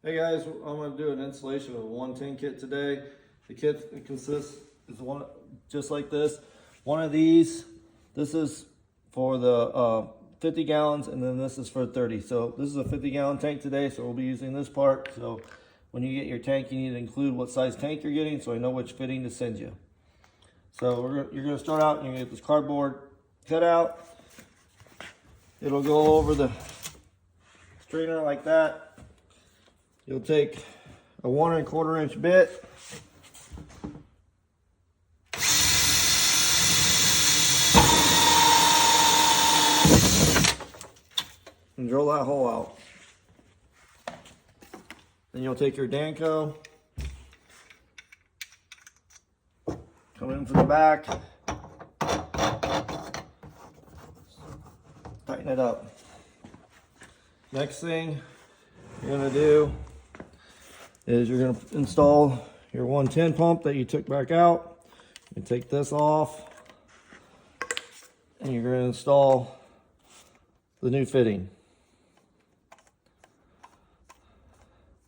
Hey guys, I'm going to do an installation of a 110 kit today. The kit consists is one just like this. One of these, this is for the 50 gallons, and then this is for 30. So this is a 50-gallon tank today, so we'll be using this part. So when you get your tank, you need to include what size tank you're getting, so I know which fitting to send you. So you're going to start out and you're going to get this cardboard cut out. It'll go over the strainer like that. You'll take a 1 1/4 inch bit, and drill that hole out. Then you'll take your Danco, come in from the back, tighten it up. Next thing you're going to do is you're going to install your 110 pump that you took back out. You take this off, and you're going to install the new fitting.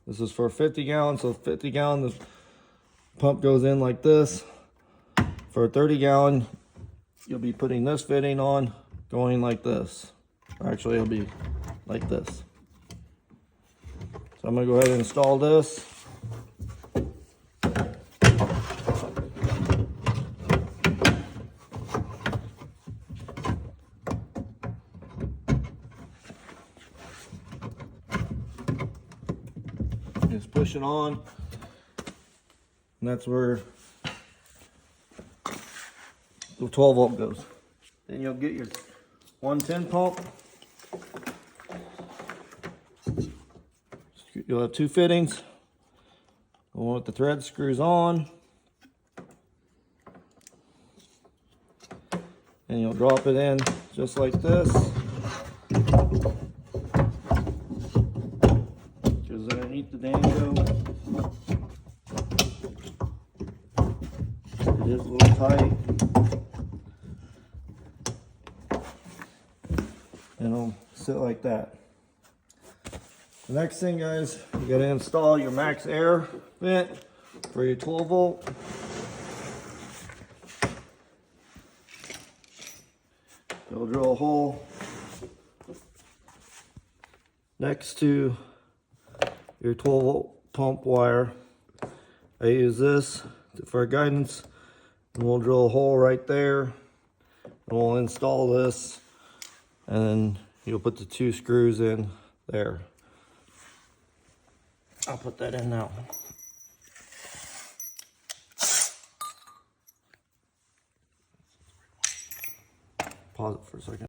This is for 50 gallons, so 50 gallon, the pump goes in like this. For a 30 gallon, you'll be putting this fitting on, going like this. Actually, it'll be like this. So I'm going to go ahead and install this. Just push it on, and that's where the 12 volt goes. Then you'll get your 110 pump. You'll have two fittings. The one with the thread screws on, and you'll drop it in just like this. Goes underneath the Danco. It is a little tight, and it'll sit like that. The next thing, guys, you got to install your max air vent for your 12 volt. You'll drill a hole next to your 12 volt pump wire. I use this for guidance, and we'll drill a hole right there, and we'll install this, and then you'll put the two screws in there. I'll put that in now. Pause it for a second.